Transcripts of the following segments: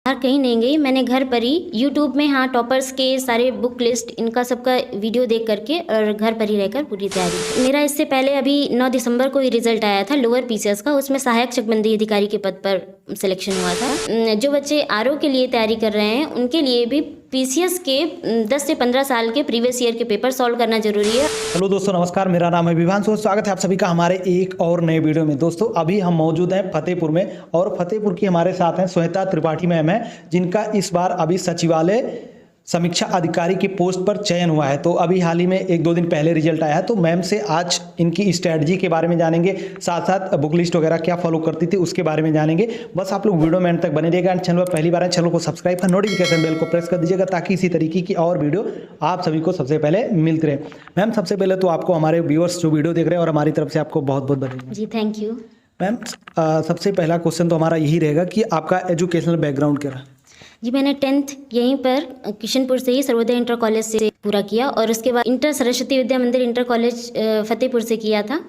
बाहर कहीं नहीं गई, मैंने घर पर ही यूट्यूब में टॉपर्स के सारे बुक लिस्ट इनका सबका वीडियो देख करके और घर पर ही रहकर पूरी तैयारी। मेरा इससे पहले अभी 9 दिसंबर को ही रिजल्ट आया था लोअर पीसीएस का, उसमें सहायक चकबंदी अधिकारी के पद पर सिलेक्शन हुआ था। जो बच्चे आरओ के लिए तैयारी कर रहे हैं उनके लिए भी पीसीएस के 10 से 15 साल के प्रीवियस ईयर के पेपर सॉल्व करना जरूरी है। हेलो दोस्तों, नमस्कार। मेरा नाम है विभांशु। स्वागत है आप सभी का हमारे एक और नए वीडियो में। दोस्तों अभी हम मौजूद हैं फतेहपुर में और फतेहपुर की हमारे साथ हैं श्वेता त्रिपाठी मैम है, जिनका इस बार अभी सचिवालय समीक्षा अधिकारी की पोस्ट पर चयन हुआ है। तो अभी हाल ही में 1-2 दिन पहले रिजल्ट आया है। तो मैम से आज इनकी स्ट्रैटेजी के बारे में जानेंगे, साथ साथ बुक लिस्ट वगैरह क्या फॉलो करती थी उसके बारे में जानेंगे। बस आप लोग वीडियो में एंड तक बने रहिएगा। चैनल पर पहली बार है, चैनल को सब्सक्राइब कर नोटिफिकेशन बेल को प्रेस कर दीजिएगा ताकि इसी तरीके की और वीडियो आप सभी को सबसे पहले मिलती रहे। मैम सबसे पहले तो आपको हमारे व्यूअर्स जो वीडियो देख रहे हैं और हमारी तरफ से आपको बहुत बहुत बधाई जी, थैंक यू। मैम सबसे पहला क्वेश्चन तो हमारा यही रहेगा कि आपका एजुकेशनल बैकग्राउंड क्या रहा? जी, मैंने 10th यहीं पर किशनपुर से ही सर्वोदय इंटर कॉलेज से पूरा किया और उसके बाद इंटर सरस्वती विद्या मंदिर इंटर कॉलेज फतेहपुर से किया था।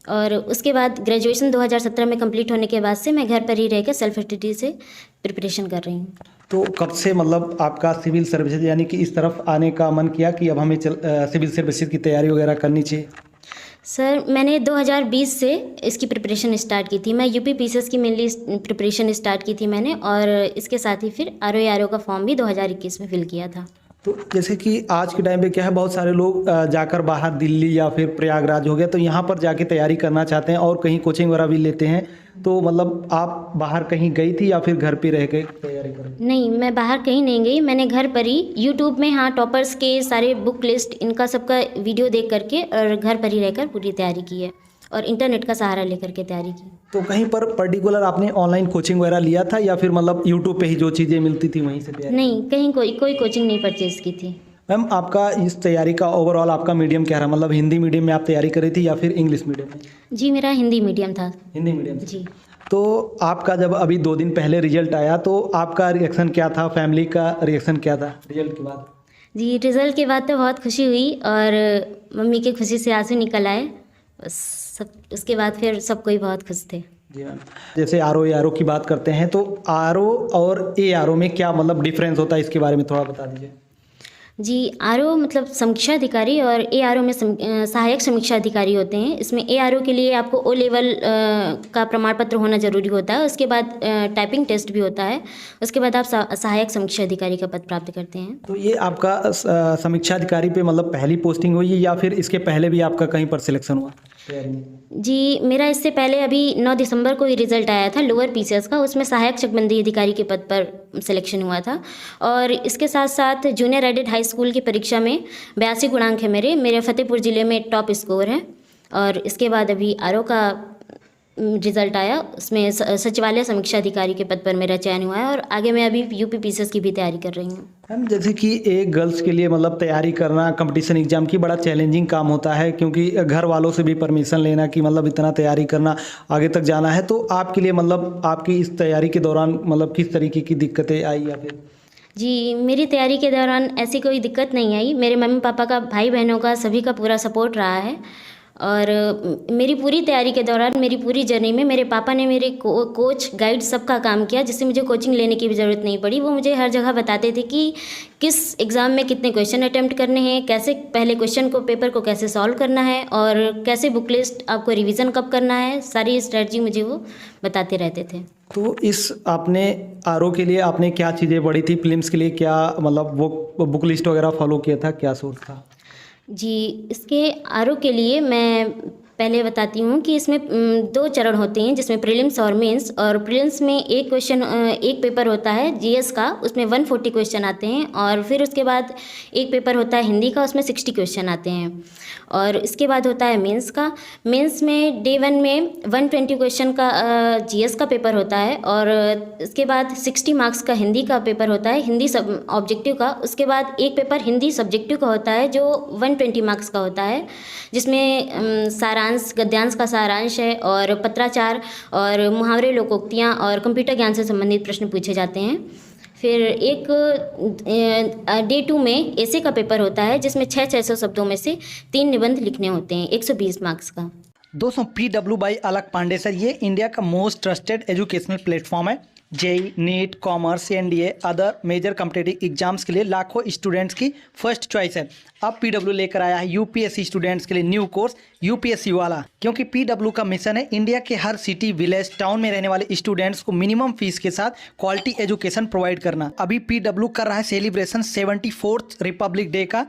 और उसके बाद ग्रेजुएशन 2017 में कंप्लीट होने के बाद से मैं घर पर ही रहकर सेल्फ स्टडी से प्रिपरेशन कर रही हूँ। तो कब से मतलब आपका सिविल सर्विसेज यानी कि इस तरफ आने का मन किया कि अब हमें सिविल सर्विसेज की तैयारी वगैरह करनी चाहिए? सर, मैंने 2020 से इसकी प्रिपरेशन स्टार्ट की थी। मैं यूपी पीसीएस की मेनली प्रिपरेशन स्टार्ट की थी मैंने, और इसके साथ ही फिर आरओ का फॉर्म भी 2021 में फिल किया था। तो जैसे कि आज के टाइम पे क्या है, बहुत सारे लोग जाकर बाहर दिल्ली या फिर प्रयागराज हो गया तो यहाँ पर जाके तैयारी करना चाहते हैं और कहीं कोचिंग वगैरह भी लेते हैं। तो मतलब आप बाहर कहीं गई थी या फिर घर पे रह के तैयारी कर? नहीं, मैं बाहर कहीं नहीं गई, मैंने घर पर ही यूट्यूब में टॉपर्स के सारे बुक लिस्ट इनका सबका वीडियो देख करके और घर पर ही रहकर पूरी तैयारी की है और इंटरनेट का सहारा लेकर के तैयारी की। तो कहीं पर पर्टिकुलर आपने ऑनलाइन कोचिंग वगैरह लिया था या फिर मतलब यूट्यूब पे ही जो चीज़ें मिलती थी वहीं से तैयारी? नहीं, कहीं कोई कोचिंग नहीं परचेज की थी। मैम आपका इस तैयारी का ओवरऑल आपका मीडियम क्या रहा? मतलब हिंदी मीडियम में आप तैयारी करी थी या फिर इंग्लिश मीडियम में? जी, मेरा हिंदी मीडियम था। हिंदी मीडियम जी। तो आपका जब अभी 2 दिन पहले रिजल्ट आया तो आपका रिएक्शन क्या था, फैमिली का रिएक्शन क्या था रिजल्ट के बाद? जी, रिज़ल्ट के बाद तो बहुत खुशी हुई और मम्मी की खुशी से आंसू निकल आए। बस सब उसके बाद फिर सब कोई बहुत खुश थे। जी मैम, जैसे आरओ की बात करते हैं तो आरओ और एआरओ में क्या मतलब डिफरेंस होता है, इसके बारे में थोड़ा बता दीजिए। जी, आरओ मतलब समीक्षा अधिकारी और एआरओ में सहायक समीक्षा अधिकारी होते हैं। इसमें एआरओ के लिए आपको ओ लेवल का प्रमाण पत्र होना जरूरी होता है। उसके बाद टाइपिंग टेस्ट भी होता है। उसके बाद आप सहायक समीक्षा अधिकारी का पद प्राप्त करते हैं। तो ये आपका समीक्षा अधिकारी पे मतलब पहली पोस्टिंग हुई है या फिर इसके पहले भी आपका कहीं पर सिलेक्शन हुआ? जी, मेरा इससे पहले अभी 9 दिसंबर को ही रिजल्ट आया था लोअर पीसीएस का, उसमें सहायक चकबंदी अधिकारी के पद पर सिलेक्शन हुआ था। और इसके साथ साथ जूनियर एडेड हाई स्कूल की परीक्षा में 82 गुणांक है मेरे फतेहपुर ज़िले में टॉप स्कोर है। और इसके बाद अभी आरओ का रिजल्ट आया, उसमें सचिवालय समीक्षा अधिकारी के पद पर मेरा चयन हुआ है और आगे मैं अभी यूपी पीसीएस की भी तैयारी कर रही हूँ। मैम जैसे कि एक गर्ल्स के लिए मतलब तैयारी करना कंपटीशन एग्जाम की बड़ा चैलेंजिंग काम होता है, क्योंकि घर वालों से भी परमिशन लेना कि मतलब इतना तैयारी करना, आगे तक जाना है। तो आपके लिए मतलब आपकी इस तैयारी के दौरान मतलब किस तरीके की दिक्कतें आई या फिर? जी, मेरी तैयारी के दौरान ऐसी कोई दिक्कत नहीं आई। मेरे मम्मी पापा का, भाई बहनों का, सभी का पूरा सपोर्ट रहा है। और मेरी पूरी तैयारी के दौरान, मेरी पूरी जर्नी में मेरे पापा ने मेरे कोच गाइड सबका काम किया, जिससे मुझे कोचिंग लेने की भी ज़रूरत नहीं पड़ी। वो मुझे हर जगह बताते थे कि किस एग्ज़ाम में कितने क्वेश्चन अटेम्प्ट करने हैं, कैसे पहले क्वेश्चन को, पेपर को कैसे सॉल्व करना है और कैसे बुक लिस्ट आपको रिवीजन कब करना है। सारी स्ट्रेटजी मुझे वो बताते रहते थे। तो इस आपने आरओ के लिए आपने क्या चीज़ें पढ़ी थी, फिल्म्स के लिए क्या मतलब वो बुक लिस्ट वगैरह फॉलो किया था, क्या सोर्स था? जी, इसके आरओ के लिए मैं पहले बताती हूँ कि इसमें 2 चरण होते हैं, जिसमें प्रीलिम्स और मेंस। और प्रीलिम्स में एक पेपर होता है जीएस का, उसमें 140 क्वेश्चन आते हैं। और फिर उसके बाद एक पेपर होता है हिंदी का, उसमें 60 क्वेश्चन आते हैं। और इसके बाद होता है मेंस का। मेंस में डे 1 में 120 क्वेश्चन का जीएस का पेपर होता है और इसके बाद 60 मार्क्स का हिंदी का पेपर होता है, हिंदी सब ऑब्जेक्टिव का। उसके बाद एक पेपर हिंदी सब्जेक्टिव का होता है जो 120 मार्क्स का होता है, जिसमें सारांश, गद्यांश का सारांश है और पत्राचार और मुहावरे, लोकोक्तियाँ और कंप्यूटर ज्ञान से संबंधित प्रश्न पूछे जाते हैं। फिर एक डे 2 में एसे का पेपर होता है, जिसमें 600 शब्दों में से 3 निबंध लिखने होते हैं, 120 मार्क्स का। दोस्तों PW by Alakh Pandey sir, ये इंडिया का मोस्ट ट्रस्टेड एजुकेशनल प्लेटफॉर्म है। JEE, NEET, commerce, NDA, other major competitive exams के लिए लाखों स्टूडेंट्स की फर्स्ट चॉइस है। अब पीडब्ल्यू लेकर आया है यूपीएससी स्टूडेंट्स के लिए न्यू कोर्स यूपीएससी वाला, क्योंकि पीडब्ल्यू का मिशन है इंडिया के हर सिटी, विलेज, टाउन में रहने वाले स्टूडेंट्स को मिनिमम फीस के साथ क्वालिटी एजुकेशन प्रोवाइड करना। अभी पीडब्ल्यू कर रहा है सेलिब्रेशन 74th रिपब्लिक डे का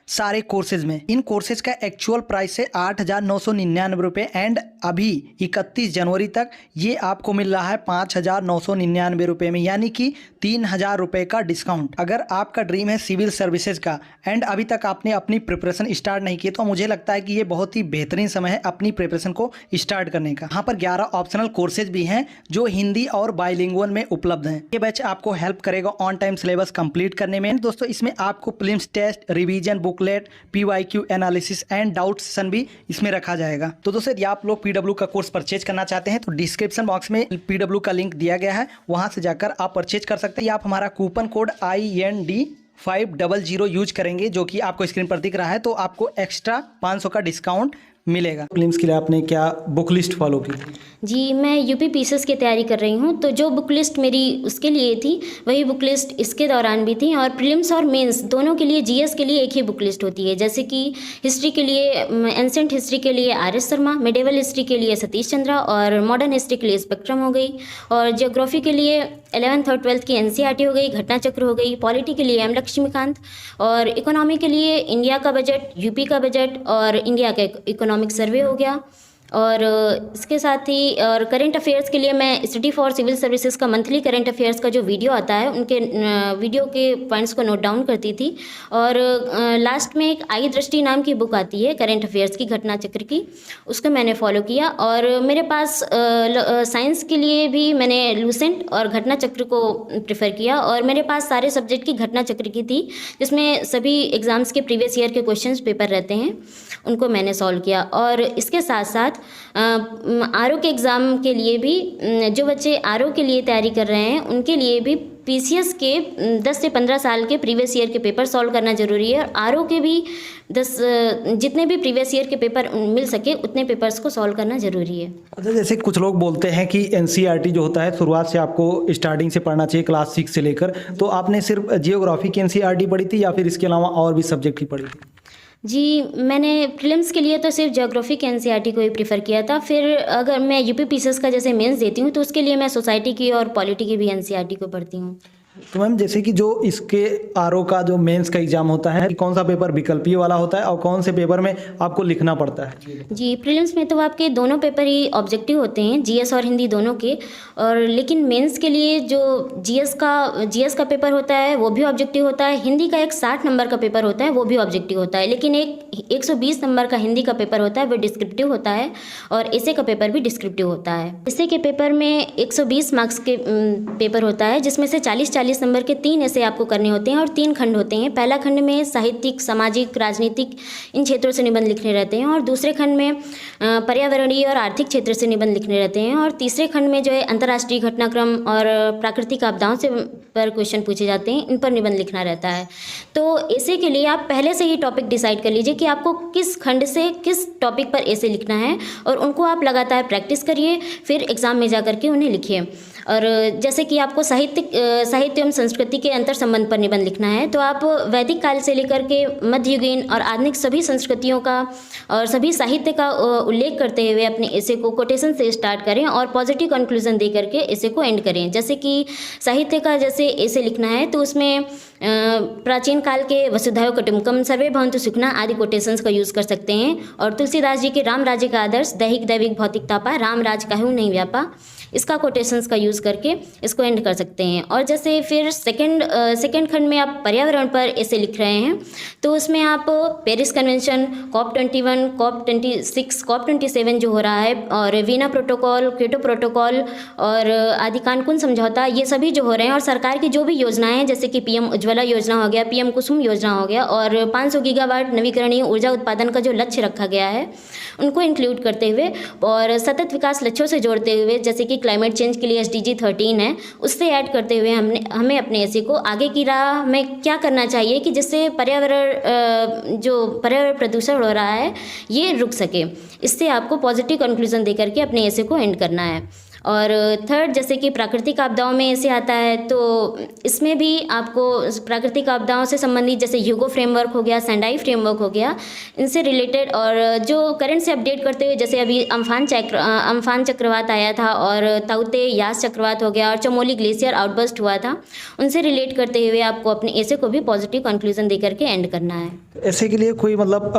सारे कोर्सेज में। इन कोर्सेज का एक्चुअल प्राइस है 8,999 रुपये एंड अभी 31 जनवरी तक ये आपको मिल रहा है 5,999 रुपये में, यानी कि 3,000 रुपये का डिस्काउंट। अगर आपका ड्रीम है सिविल सर्विसेज का एंड अभी तक आपने अपनी प्रिपरेशन स्टार्ट नहीं की तो मुझे लगता है कि ये बहुत ही बेहतरीन समय है अपनी प्रिपरेशन को स्टार्ट करने का। यहाँ पर 11 ऑप्शनल कोर्सेज भी हैं जो हिंदी और बाइलिंगुअल में उपलब्ध हैं। ये बैच आपको हेल्प करेगा ऑन टाइम सिलेबस कंप्लीट करने में। दोस्तों इसमें आपको prelims test, revision, booklet, PYQ analysis and doubt session भी इसमें रखा जाएगा। तो दोस्तों यदि आप लोग पीडब्ल्यू का कोर्स परचेज करना चाहते हैं तो डिस्क्रिप्शन बॉक्स में पीडब्ल्यू का लिंक दिया गया है, वहां से जाकर आप परचेज कर सकते हैं। आप हमारा कूपन कोड IND500 यूज करेंगे जो कि आपको स्क्रीन पर दिख रहा है, तो आपको एक्स्ट्रा 500 का डिस्काउंट मिलेगा। प्रीलिम्स के लिए आपने क्या बुक लिस्ट फॉलो की? जी, मैं यूपी पीसीएस की तैयारी कर रही हूँ, तो जो बुक लिस्ट मेरी उसके लिए थी वही बुक लिस्ट इसके दौरान भी थी। और प्रीलिम्स और मेंस दोनों के लिए जीएस के लिए एक ही बुक लिस्ट होती है। जैसे कि हिस्ट्री के लिए, एंसेंट हिस्ट्री के लिए RS शर्मा, मिडेवल हिस्ट्री के लिए सतीश चंद्रा और मॉडर्न हिस्ट्री के लिए स्पेक्ट्रम हो गई, और जियोग्राफी के लिए 11th और 12th की NCERT हो गई, घटना चक्र हो गई, पॉलिटी के लिए M लक्ष्मीकांत, और इकोनॉमी के लिए इंडिया का बजट, यूपी का बजट और इंडिया का इकोनॉमिक सर्वे हो गया। और इसके साथ ही और करंट अफेयर्स के लिए मैं इंस्टीट्यूट फॉर सिविल सर्विसेज का मंथली करंट अफेयर्स का जो वीडियो आता है उनके वीडियो के पॉइंट्स को नोट डाउन करती थी। और लास्ट में एक आई दृष्टि नाम की बुक आती है करंट अफेयर्स की, घटना चक्र की, उसको मैंने फॉलो किया। और मेरे पास साइंस के लिए भी मैंने लूसेंट और घटना चक्र को प्रेफर किया, और मेरे पास सारे सब्जेक्ट की घटना चक्र की थी जिसमें सभी एग्ज़ाम्स के प्रीवियस ईयर के क्वेश्चंस पेपर रहते हैं, उनको मैंने सॉल्व किया। और इसके साथ साथ आरओ के एग्ज़ाम के लिए भी जो बच्चे आरओ के लिए तैयारी कर रहे हैं उनके लिए भी पीसीएस के 10 से 15 साल के प्रीवियस ईयर के पेपर सॉल्व करना ज़रूरी है, और आरओ के भी 10 जितने भी प्रीवियस ईयर के पेपर मिल सके उतने पेपर्स को सॉल्व करना ज़रूरी है। अच्छा, जैसे कुछ लोग बोलते हैं कि NCERT जो होता है शुरुआत से आपको स्टार्टिंग से पढ़ना चाहिए क्लास 6 से लेकर, तो आपने सिर्फ जियोग्राफी की NCERT पढ़ी थी या फिर इसके अलावा और भी सब्जेक्ट की पढ़ी थी? जी, मैंने प्रीलिम्स के लिए तो सिर्फ ज्योग्राफी के NCERT को ही प्रीफर किया था। फिर अगर मैं यूपी पीसीएस का जैसे मेंस देती हूँ तो उसके लिए मैं सोसाइटी की और पॉलिटी की भी NCERT को पढ़ती हूँ। तो मैम जैसे कि जो इसके आरओ का जो मेंस का एग्जाम होता है, कौन सा पेपर विकल्पीय वाला होता है और कौन से पेपर में आपको लिखना पड़ता है? जी, प्रीलिम्स में तो आपके दोनों पेपर ही ऑब्जेक्टिव होते हैं, जीएस और हिंदी दोनों के। और लेकिन मेंस के लिए जो जीएस का पेपर होता है वो भी ऑब्जेक्टिव होता है, हिंदी का एक 60 नंबर का पेपर होता है वो भी ऑब्जेक्टिव होता है, लेकिन एक 120 नंबर का हिंदी का पेपर होता है वो डिस्क्रिप्टिव होता है, और एसे का पेपर भी डिस्क्रिप्टिव होता है। एसे के पेपर में 120 मार्क्स के पेपर होता है, जिसमें से 40 नंबर के 3 ऐसे आपको करने होते हैं और 3 खंड होते हैं। पहला खंड में साहित्यिक, सामाजिक, राजनीतिक इन क्षेत्रों से निबंध लिखने रहते हैं, और दूसरे खंड में पर्यावरणीय और आर्थिक क्षेत्र से निबंध लिखने रहते हैं, और तीसरे खंड में जो है अंतर्राष्ट्रीय घटनाक्रम और प्राकृतिक आपदाओं से पर क्वेश्चन पूछे जाते हैं, इन पर निबंध लिखना रहता है। तो ऐसे के लिए आप पहले से ही टॉपिक डिसाइड कर लीजिए कि आपको किस खंड से किस टॉपिक पर ऐसे लिखना है, और उनको आप लगातार प्रैक्टिस करिए, फिर एग्ज़ाम में जा करके उन्हें लिखिए। और जैसे कि आपको साहित्य एवं संस्कृति के अंतर संबंध पर निबंध लिखना है, तो आप वैदिक काल से लेकर के मध्ययुगीन और आधुनिक सभी संस्कृतियों का और सभी साहित्य का उल्लेख करते हुए अपने एसे को कोटेशन से स्टार्ट करें और पॉजिटिव कंक्लूजन दे करके एसे को एंड करें। जैसे कि साहित्य का जैसे एसे लिखना है तो उसमें प्राचीन काल के वसुधैव कुटुम्बकम, सर्वे भवन्तु सुखिनः आदि कोटेशंस का यूज़ कर सकते हैं। और तुलसीदास जी के राम राज्य का आदर्श, दैहिक दैविक भौतिक तापा, राम राज काहू नहीं व्यापा, इसका कोटेशंस का यूज़ करके इसको एंड कर सकते हैं। और जैसे फिर सेकंड खंड में आप पर्यावरण पर ऐसे लिख रहे हैं तो उसमें आप Paris convention, COP21, COP26, COP27 जो हो रहा है, और वीना प्रोटोकॉल, क्योटो प्रोटोकॉल और आदि कानकुन समझौता, ये सभी जो हो रहे हैं, और सरकार की जो भी योजनाएं हैं जैसे कि PM उज्ज्वला योजना हो गया, PM कुसुम योजना हो गया, और 500 गीगावाट नवीकरणीय ऊर्जा उत्पादन का जो लक्ष्य रखा गया है उनको इंक्लूड करते हुए, और सतत विकास लक्ष्यों से जोड़ते हुए, जैसे कि क्लाइमेट चेंज के लिए SDG 13 है, उससे ऐड करते हुए हमें अपने ऐसे को आगे की राह में क्या करना चाहिए कि जिससे पर्यावरण प्रदूषण हो रहा है ये रुक सके। इससे आपको पॉजिटिव कंक्लूजन दे करके अपने ऐसे को एंड करना है। और थर्ड जैसे कि प्राकृतिक आपदाओं में ऐसे आता है, तो इसमें भी आपको प्राकृतिक आपदाओं से संबंधित जैसे ह्यूगो फ्रेमवर्क हो गया, सेंडाई फ्रेमवर्क हो गया, इनसे रिलेटेड, और जो करंट से अपडेट करते हुए जैसे अभी अम्फान चक्रवात आया था और ताउते यास चक्रवात हो गया और चमोली ग्लेशियर आउटबर्स्ट हुआ था, उनसे रिलेट करते हुए आपको अपने ऐसे को भी पॉजिटिव कंक्लूजन दे करके एंड करना है। ऐसे के लिए कोई मतलब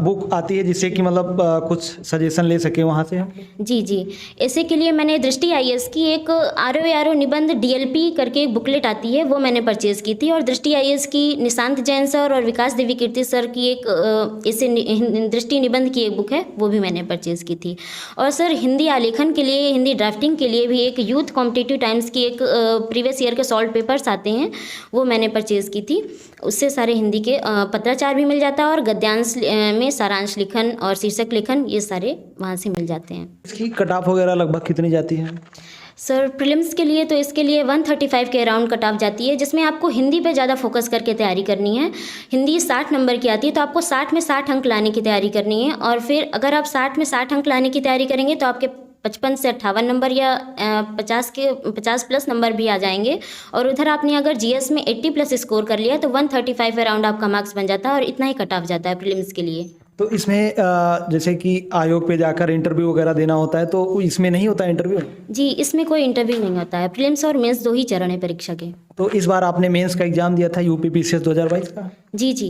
बुक आती है जिससे कि मतलब कुछ सजेशन ले सके वहाँ से हम? जी, ऐसे के लिए मैंने दृष्टि आईएएस की एक आरओ निबंध डीएलपी करके एक बुकलेट आती है, वो मैंने परचेज़ की थी। और दृष्टि आईएएस की निशांत जैन सर और विकास देवी कीर्ति सर की एक ऐसे दृष्टि निबंध की एक बुक है, वो भी मैंने परचेज़ की थी। और सर हिंदी आलेखन के लिए, हिंदी ड्राफ्टिंग के लिए भी एक यूथ कॉम्पिटिटिव टाइम्स की एक प्रीवियस ईयर के सॉल्व पेपर्स आते हैं, वो मैंने परचेज़ की थी। उससे सारे हिंदी के पत्राचार भी मिल जाता है और गद्यांश में सारांश लेखन और शीर्षक लेखन, ये सारे वहाँ से मिल जाते हैं। इसकी कट ऑफ वगैरह लगभग कितनी जाती है? सर प्रीलिम्स के लिए तो इसके लिए 135 के अराउंड कट ऑफ जाती है, जिसमें आपको हिंदी पे ज़्यादा फोकस करके तैयारी करनी है। हिंदी 60 नंबर की आती है, तो आपको 60 में 60 अंक लाने की तैयारी करनी है। और फिर अगर आप 60 में 60 अंक लाने की तैयारी करेंगे तो आपके 55 से 58 नंबर या 50 प्लस नंबर भी आ जाएंगे। और उधर आपने अगर जीएस में 80 प्लस स्कोर कर लिया तो 135 अराउंड आपका मार्क्स बन जाता है, और इतना ही कट ऑफ जाता है प्रीलिम्स के लिए। तो इसमें जैसे कि आयोग पे जाकर इंटरव्यू वगैरह देना होता है, तो इसमें नहीं होता इंटरव्यू? जी, इसमें कोई इंटरव्यू नहीं होता है। प्रीलिम्स और मेंस 2 ही चरण है परीक्षा के। तो इस बार आपने मेंस का एग्जाम दिया था यूपी पीसीएस 2022 का? जी,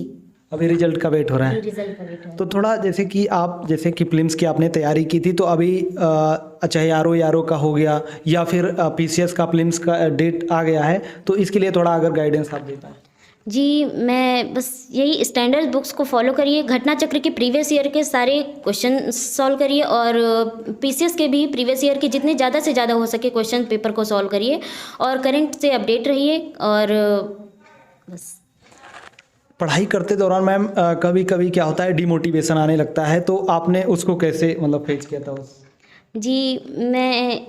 अभी रिजल्ट का वेट हो रहा है। रिजल्ट का वेट है। तो थोड़ा जैसे कि आप जैसे कि प्रीलिम्स की आपने तैयारी की थी, तो अभी चाहे आरओ का हो गया या फिर पीसीएस का प्रीलिम्स का डेट आ गया है, तो इसके लिए थोड़ा अगर गाइडेंस आप दे पाएँ। जी, मैं बस यही स्टैंडर्ड बुक्स को फॉलो करिए, घटना चक्र के प्रीवियस ईयर के सारे क्वेश्चन सॉल्व करिए, और पीसीएस के भी प्रीवियस ईयर के जितने ज़्यादा से ज़्यादा हो सके क्वेश्चन पेपर को सॉल्व करिए, और करंट से अपडेट रहिए। और बस पढ़ाई करते दौरान मैम कभी कभी क्या होता है, डिमोटिवेशन आने लगता है, तो आपने उसको कैसे मतलब फेस किया था? जी, मैं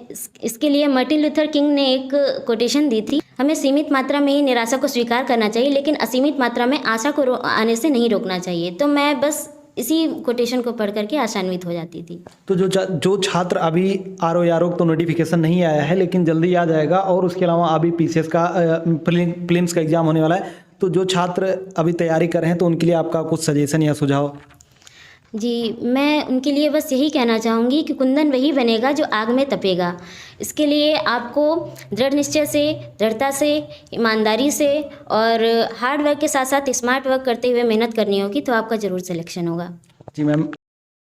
इसके लिए मार्टिन लूथर किंग ने एक कोटेशन दी थी, हमें सीमित मात्रा में ही निराशा को स्वीकार करना चाहिए, लेकिन असीमित मात्रा में आशा को आने से नहीं रोकना चाहिए। तो मैं बस इसी कोटेशन को पढ़ करके आशान्वित हो जाती थी। तो जो छात्र अभी आरओ तो नोटिफिकेशन नहीं आया है, लेकिन जल्दी आ जाएगा, और उसके अलावा अभी पीसीएस का प्रीलिम्स का एग्जाम होने वाला है, तो जो छात्र अभी तैयारी कर रहे हैं, तो उनके लिए आपका कुछ सजेशन या सुझाव? जी, मैं उनके लिए बस यही कहना चाहूँगी कि कुंदन वही बनेगा जो आग में तपेगा। इसके लिए आपको दृढ़ निश्चय से, दृढ़ता से, ईमानदारी से और हार्ड वर्क के साथ साथ स्मार्ट वर्क करते हुए मेहनत करनी होगी, तो आपका ज़रूर सिलेक्शन होगा। जी मैम,